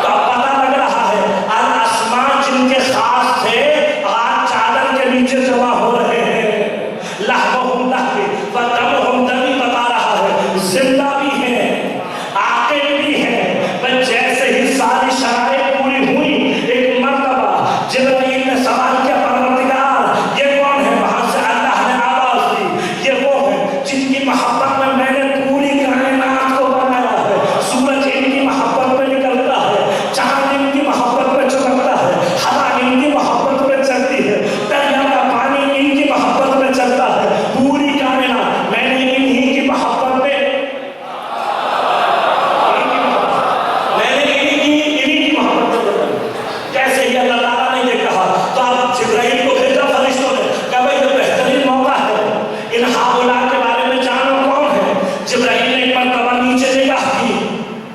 تو اب پتہ لگ رہا ہے الاسماء جن کے خاص تھے آج چادر کے نیچے جمع ہو رہے ہیں. لحمہم لحمی ودمہم دمی بتا رہا ہے زندہ بھی ہیں عاقل بھی ہیں. بس جیسے ہی ساری شرائط پوری ہوئی ایک مرتبہ جبرائیل نے سوال کیا پروردگار یہ کون ہے؟ وہاں سے اللہ نے آواز دی یہ وہ ہے جن کی محبت میں میں نے پوری کائنات کو بنایا ہے. سورج ان کی محبت میں نکلتا ہے, چاند ان کی محبت میں چمکتا ہے, ہوا ان کی محبت میں چلتی ہے, دریا کا پانی ان کی محبت میں چلتا ہے. پوری کائنات میں نے انہی کی محبت میں جیسے ہی اللہ تعالیٰ نے یہ کہا تو اب جبرائیل کو بھیجا فرشتوں نے کہا بھائی یہ بہترین موقع ہے ان ہؤلاء کے بارے میں جانو کون ہے. جبرائیل نے ایک مرتبہ نیچے نگاہ کی.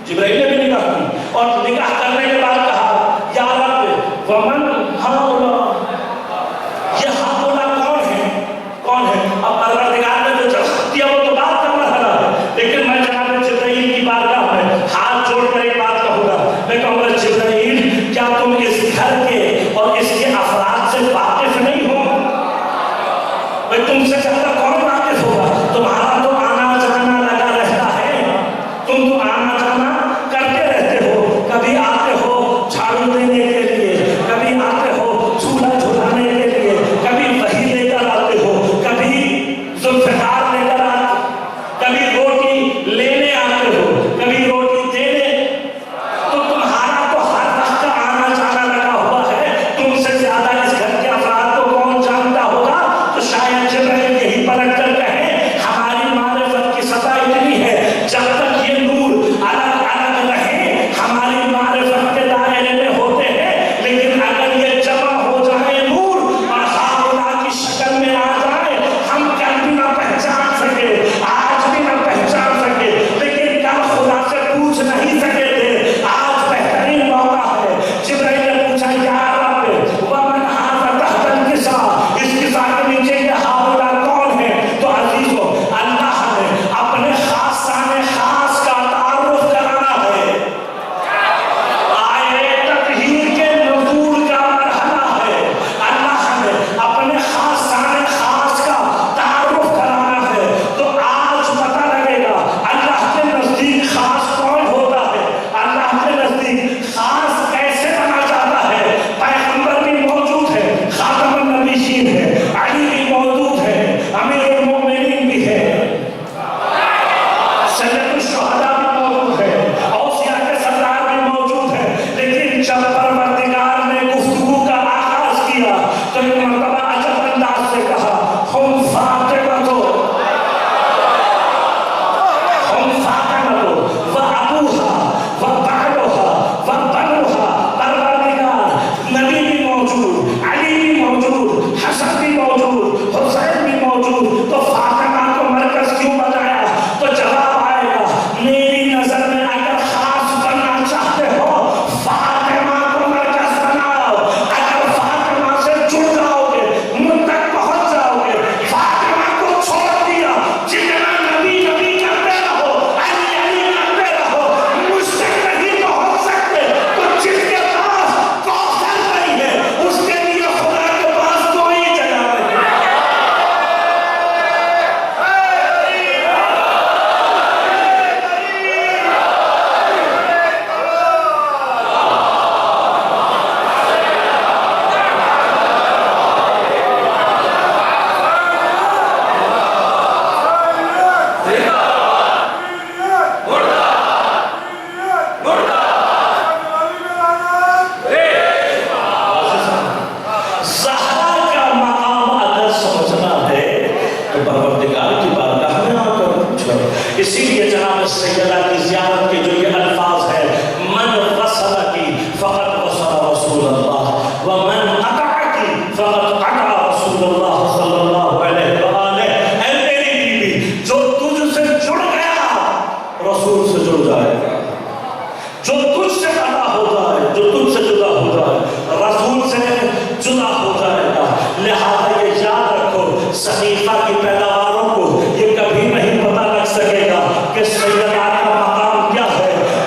جبرائیل نے بھی نگاہ کی اور نگاہ کرنے کے بعد کہا یا رب ومن ہؤلاء یہ ہؤلاء کون ہے؟ اب پروردگار نے جو جواب دیا وہ تو بات کرنا ہے لیکن میں جناب جبرائیل کی بارگاہ میں ہاتھ جوڑ کر ایک بات کہوں گا. میں کہوں گا جبرائیل کیا تم اس گھر کے اور اس کے افراد سے واقف نہیں ہو؟ بھئی تم سے زیادہ کون واقف ہوگا؟ تمہارا تو آنا جانا لگا رہتا ہے. تم تو آنا جانا کرتے رہتے ہو. کبھی آتے ہو جھاڑو دینے کے لیے, کبھی آتے ہو چولہا جھلانے کے لیے, کبھی وہی لے کر آتے ہو, کبھی ذوالفقار لے کر آتے, کبھی روٹی لینے آتے ہو, کبھی روٹی دینے. تو تمہارا تو ہر وقت آنا جانا لگا ہوا ہے. تم سے زیادہ اس گھر کے افراد کو کون جانتا ہوگا؟ تو شاید جبرائیل یہی پلٹ کر کہیں ہماری معرفت کی سطح اتنی ہے جب تک یہ نور اللہ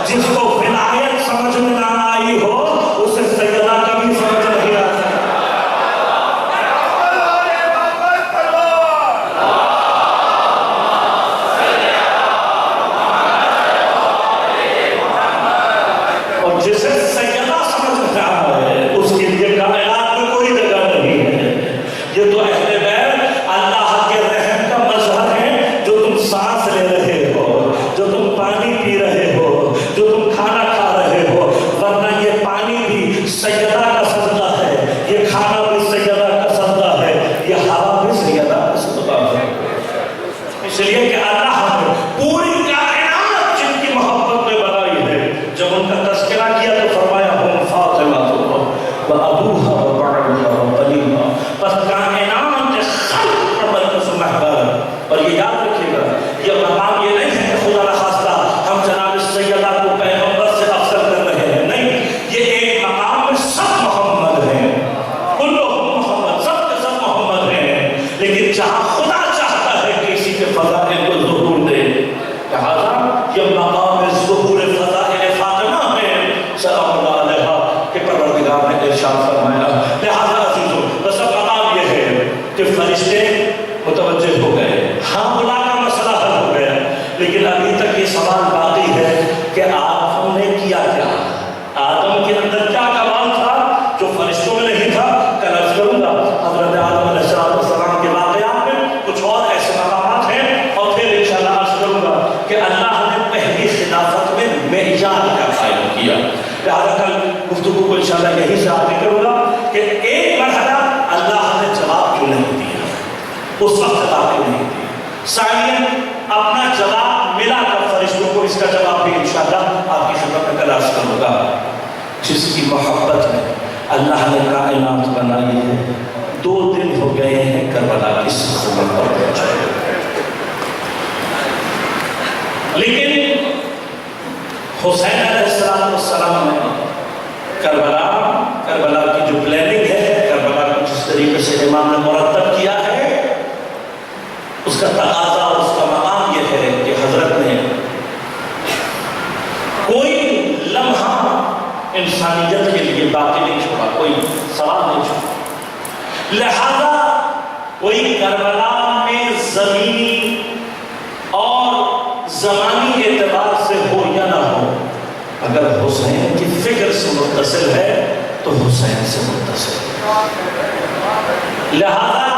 جس کو ولایت سمجھ میں نہ آئی ہو اسے سیدہ کبھی سمجھ نہیں آ سکتا۔ اور جسے سیدہ سمجھ میں آ رہا ہے اس کے لیے کائنات میں کوئی جگہ نہیں ہے۔ یہ تو اہل بیت اللہ کے رحم کا مظہر ہے، جو تم سانس لے رہے ہو، جو تم پانی پی رہے ہو، جو تم کھانا کھا رہے ہو، ورنہ یہ پانی بھی سیدہ کا صدقہ ہے، یہ کھانا بھی سیدہ کا صدقہ ہے، یہ ہوا بھی سیدہ کا صدقہ ہے۔ اس لیے کہ اللہ نے پوری کائنات جن کی محبت میں بنائی ہے، جب ان کا تذکرہ کیا تو فرمایا ہم فاطمہ و ابوہا و بعدہا و بنیہا، پس کائنات کے خلق پر مرکز و محور۔ اور یہ یاد رکھیے گا، یہ مقام یہ نہیں ہے کہ خدا نخواستہ ہم جناب سیدہ کو پیغمبر سے افضل کر رہے ہیں، نہیں، یہ ایک مقام میں سب محمد ہیں، کلہم محمد، سب کے سب محمد ہیں، لیکن جہاں خدا چاہتا ہے کہ کسی کے فضائل کو ظہور دے، لہذا یہ مقام ظہور فضائل فاطمہ ہے سلام اللہ علیہا کہ پروردگار نے ارشاد فرمایا۔ لہذا عزیزو بس اب مقام یہ ہے کہ فرشتے متوجہ ہو گئے، ہاں بلا کا مسئلہ حل ہو گیا، لیکن ابھی تک یہ سوال باقی ہے کہ آدم نے کیا کیا؟ آدم کے اندر کیا کمال تھا جو فرشتوں میں نہیں تھا؟ کل عرض کروں گا حضرت آدم علیہ السلام کے واقعات میں کچھ اور ایسے مقامات ہیں، اور پھر انشاءاللہ عرض کروں گا کہ اللہ نے پہلی خلافت میں معیار کا قائم کیا۔ لہذا کل گفتگو کو انشاءاللہ یہی سے آگے کروں گا کہ ایک مرحلہ اللہ نے جواب کیوں نہیں دیا، اس وقت خطاب نہیں دی۔ ثانیاً اپنا جواب ملا کر فرشتوں کو، اس کا جواب بھی انشاءاللہ آپ کی خدمت میں کل عرض کروں گا۔ جس کی محبت میں اللہ نے کائنات بنائی ہے، 2 دن ہو گئے ہیں کربلا کی سرزمین پر پہنچے، لیکن حسین علیہ السلام نے کربلا کی جو پلاننگ ہے، کربلا کو جس طریقے سے امام نے مرتب کیا ہے، اس کا تقاضا، اس کا مقام یہ ہے کہ حضرت نے کوئی لمحہ انسانیت کے لیے باقی نہیں چھوڑا، کوئی سوال نہیں چھوڑا۔ لہذا کوئی کربلا میں زمینی اور زمانی اعتبار سے ہو یا نہ ہو، اگر حسین کی فکر سے متصل ہے تو حسین سے متصل ہے۔ لہذا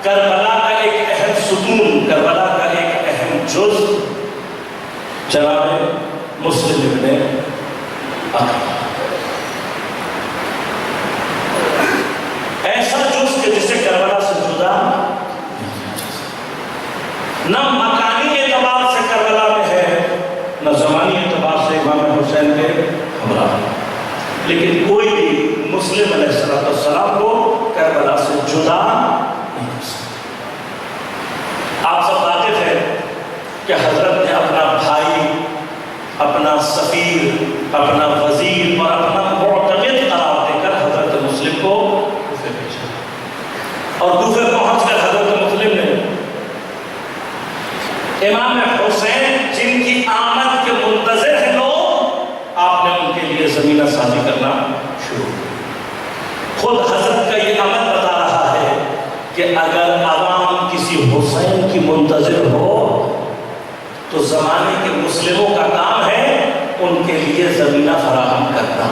کربلا کا ایک اہم ستون، کربلا کا ایک اہم جز جناب مسلم ابن عقبہ، ایسا جز کہ جسے کربلا سے جدا نہ مکانی اعتبار سے کربلا میں ہے، نہ زمانی اعتبار سے امام حسین کے ہمراہ، لیکن کوئی بھی مسلم علیہ السلام کو کربلا سے جدا نہیں ہو سکتا۔ آپ سب واقف ہیں کہ حضرت نے اپنا بھائی، اپنا سفیر، اپنا وزیر اور اپنا معتمد قرار دے کر حضرت مسلم کو کوفے بھیجا، اور کوفے پہنچ کر حضرت مسلم نے امام حسین جن کی آمد کے منتظر ہیں لوگ، آپ نے ان کے لیے زمینہ سازی کرنا شروع کیا۔ خود حضرت کا یہ عمل بتا رہا ہے کہ اگر عوام کسی حسین کی منتظر ہو تو زمانے کے مسلموں کا کام ہے ان کے لیے زمینہ فراہم کرنا،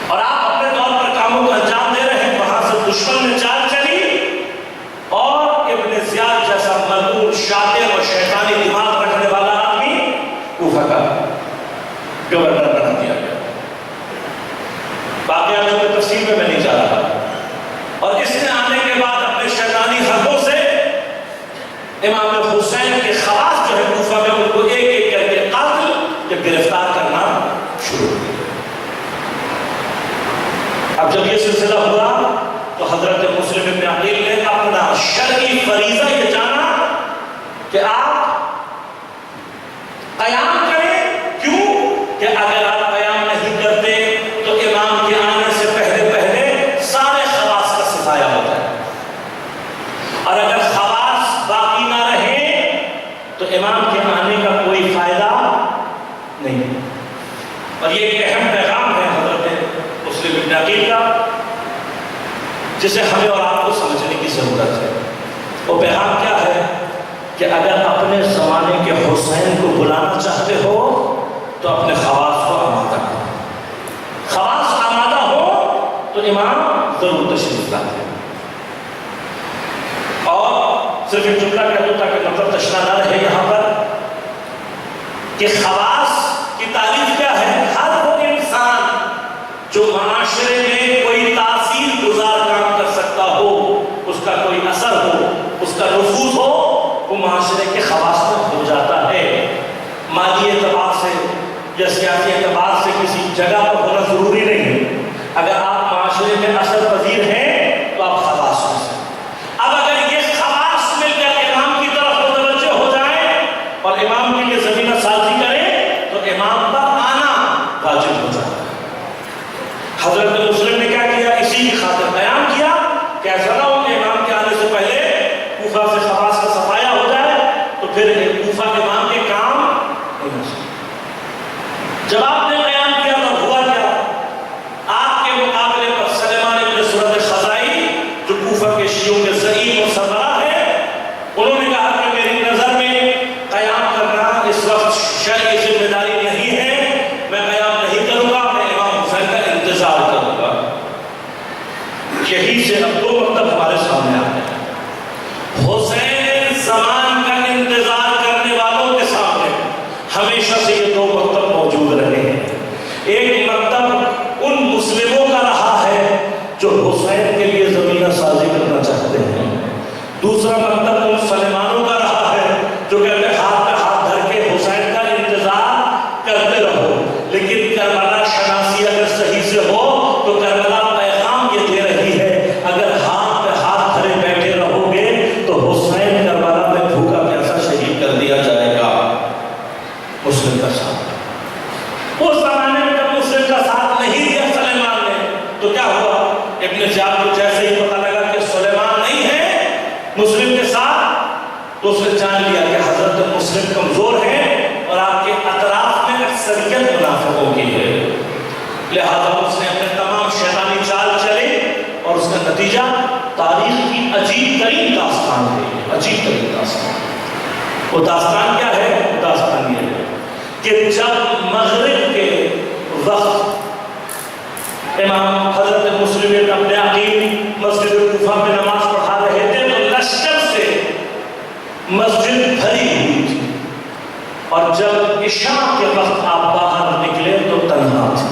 اور آپ اپنے طور پر کاموں کو انجام دے رہے ہیں۔ وہاں سے دشمن نے چال چلی اور ابن زیاد جیسا ملعون، شاطر اور شیطانی دماغ رکھنے والا آدمی کوفہ کا گورنر بنا دیا گیا۔ واقعات میں تفصیل میں نہیں جا رہا، اور اس نے آنے کے بعد اپنے شیطانی حربوں سے امام حسین کے خواص جو ہے کوفہ میں ان کو ایک ایک کر کے قتل یا گرفتار کرنا شروع کیا۔ اب جب یہ سلسلہ ہوا تو حضرت مسلم ابن عقیل نے اپنا شرعی فریضہ یہ جانا کہ آپ قیام کریں۔ کیوں کہ اگر آپ قیام نہیں کرتے تو امام کے آنے سے پہلے پہلے سارے خواص کا صفایا ہوتا ہے، اور اگر خواص باقی نہ رہے تو امام کے آنے کا کوئی فائدہ نہیں اور یہ ایک اہم پیغام ہے حضرت مسلم ابن عقیل کا، جسے ہمیں اور آپ کو سمجھنے کی ضرورت ہے۔ وہ پیغام کیا ہے کہ اگر اپنے زمانے کے حسین کو بلانا چاہتے ہو تو اپنے خواص کو آمادہ کرو، خواص آمادہ ہو تو امام ضرور تشریف لاتے ہیں۔ اور صرف ایک جملہ کہہ دوں تاکہ مطلب تشنا نہ رہے یہاں پر، کہ خواص کی تعریف کیا ہے؟ ہر وہ انسان جو معاشرے میں کوئی تاثیر گزار کام کر سکتا ہو، اس کا کوئی اثر ہو، اس کا نفوذ ہو، وہ معاشرے کے خواص میں ہو جاتا ہے۔ مالی اعتبار سے یا سیاسی اعتبار سے کسی جگہ پر ہونا ضروری نہیں ہے، اگر آپ معاشرے میں اثر پذیر ہیں تو آپ خواص ہو سکتے۔ اب اگر یہ خواص مل کر امام کی طرف متوجہ ہو جائیں اور امام کے لیے زمینہ سازی کریں تو امام پر آنا واجب ہو جاتا ہے۔ حضرت مسلم نے کیا کیا؟ اسی کی خاطر بیان کیا کہ ایسا نہ ہو کہ امام کے آنے سے پہلے کوفہ سے خواص کا صفایا ہو جائے تو پھر کوفہ امام کے کام نہیں ہو سکتے۔ جب آپ نے بیان کیا تو ہوا کیا؟ آپ کے مقابلے پر سلیمان ابن سورت خزائی جو کوفہ کے شیعوں کے زعیم اور سربراہ ہیں، انہوں نے کہا کہ میری نظر میں قیام کرنا اس وقت شرعی ذمہ داری نہیں ہے، میں قیام نہیں کروں گا، میں امام حسین کا انتظار کروں گا۔ یہی سے اب دو مطلب ہمارے سامنے آتے ہیں۔ حسین زمان کا انتظار کرنے والوں کے سامنے ہمیشہ سے یہ دو مطلب موجود رہے ہیں۔ ایک مطلب ان مسلموں کا رہا ہے جو حسین کے لیے زمینہ سازی کرنا چاہتے ہیں، دوسرا مطلب ان سلیمانوں کا رہا ہے جو کہتے ہیں ہاتھ پہ ہاتھ دھر کے حسین کا انتظار کرتے رہو، لیکن کربلا شناسی اگر صحیح سے ہو تو کربلا پیغام یہ دے رہی ہے اگر ہاتھ پہ ہاتھ دھرے بیٹھے رہو گے تو حسین کربلا میں بھوکا پیاسا شہید کر دیا جائے گا۔ مسلم کا ساتھ اس زمانے میں جب مسلم کا ساتھ نہیں دیا سلیمان نے تو کیا ہوا؟ ابن زیاد کو جیسے ہی پتہ لگا کہ سلیمان نہیں ہے مسلم کے ساتھ تو اس نے جان لیا کہ حضرت مسلم کمزور ہیں اور آپ کے اطراف میں اکثریت منافقوں کی ہے، لہذا اس نے اپنے تمام شیطانی چال چلے اور اس کا نتیجہ تاریخ کی عجیب ترین داستان ہے۔ عجیب ترین داستان، وہ داستان کیا ہے؟ وہ داستان یہ ہے کہ جب مغرب کے وقت امام حضرت مسلم ابن عقیل مسجد کوفہ میں نماز پڑھا رہے تھے تو لشکر سے مسجد بھری ہوئی تھی، اور جب عشاء کے وقت آپ باہر نکلے تو تنہا تھے۔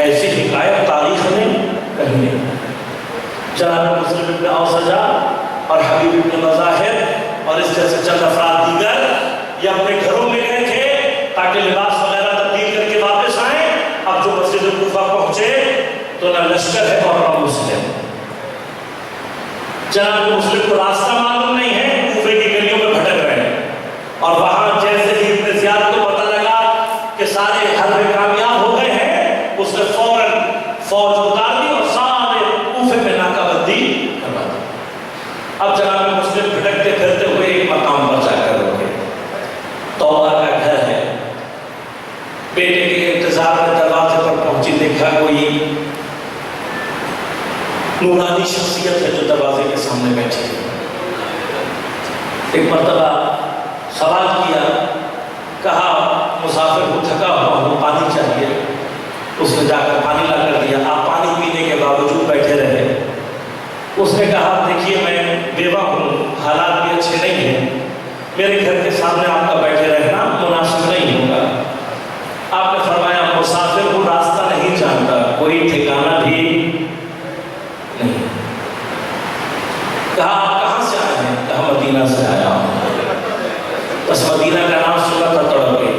ایسی حکایت تاریخ میں کہیں نہیں۔ جناب مسلم ابن اوسجا اور حبیب ابن مظاہر اور اس جیسے چند افراد دیگر یہ اپنے گھروں میں گئے تھے تاکہ لباس وغیرہ تبدیل کر کے واپس آئیں۔ اب جو مسجد کوفہ پہنچے تو نہ لشکر ہے اور نہ مسلم۔ جناب مسلم کو راستہ معلوم نہیں ہے، کوفے کی گلیوں میں بھٹک رہے ہیں، اور وہاں جیسے ہی ابن زیاد کو پتہ لگا کہ سارے حربے کامیاب ہو گئے ہیں، اس نے فوراً فوج اتار دی اور سارے کوفے میں ناکہ بندی کروا دی۔ اب جناب مسلم بھٹکتے پھرتے ہوئے ایک مقام پر جا کر رکے، توبہ کا گھر ہے، بیٹے کے انتظار میں دروازے پر پہنچی، دیکھا کوئی نورانی شخصیت ہے جو دروازے کے سامنے بیٹھی ہے۔ ایک مرتبہ سوال کیا، کہا مسافر کو تھکا ہوا ہوں، پانی چاہیے۔ اس نے جا کر پانی لا کر دیا۔ آپ پانی پینے کے باوجود بیٹھے رہے۔ اس نے کہا دیکھیے میں بیوہ ہوں، حالات بھی اچھے نہیں ہیں، میرے گھر کے سامنے آپ کا بیٹھے رہنا مناسب نہیں ہوگا۔ آپ نے فرمایا مسافر ہوں، راستہ نہیں جانتا، کوئی ٹھکانہ بھی نہیں۔ کہا آپ کہاں سے آئے ہیں؟ کہا مدینہ سے آیا ہوں۔ بس مدینہ کا نام سنا تھا تڑپ کے،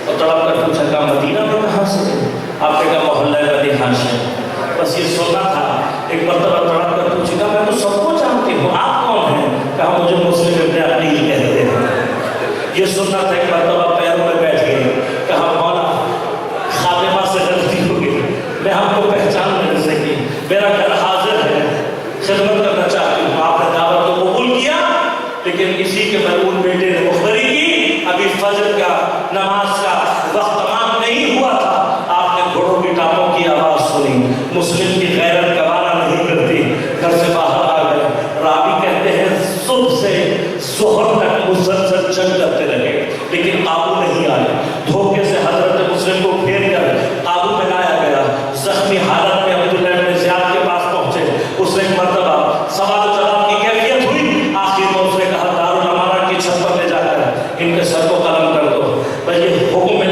اور تڑپ کر پوچھا کہا مدینہ میں کہاں سے؟ آپ نے کہا محلہ بنی ہاشم۔ بس یہ سنا تھا۔ ایک مرتبہ تڑپ کر پوچھے گا میں تو سب کو جانتی ہوں، آپ کون ہیں؟ کہا مجھے مسلم ابن عقیل کہتے ہیں۔ یہ سننا تھا۔ ایک مرتبہ پیروں میں بیٹھ گئے، کہا مولا خادمہ سے غلطی ہو گئی، میں آپ کو پہچان نہیں سکی، میرا گھر حاضر ہے، خدمت کرنا چاہتی ہوں۔ آپ نے دعوت کو قبول کیا، لیکن اسی کے مرحوم بیٹے نے مخبری کی، ابھی فجر کا نماز کا مسلم کی غیرت گوارا نہیں کرتی، گھر سے باہر آ گئے۔ راوی کہتے ہیں صبح سے ظہر تک مسلسل جنگ کرتے رہے لیکن قابو نہیں آئے۔ دھوکے سے حضرت مسلم کو پھیر کر قابو میں لایا گیا۔ زخمی حالت میں عبداللہ بن زیاد کے پاس پہنچے، اس نے ایک مرتبہ سوال و جواب کی کیفیت ہوئی، آخر میں اس نے کہا دارالامانہ کی چھت پر لے جا کر ان کے سر کو قلم کر دو۔ بھائی یہ حکم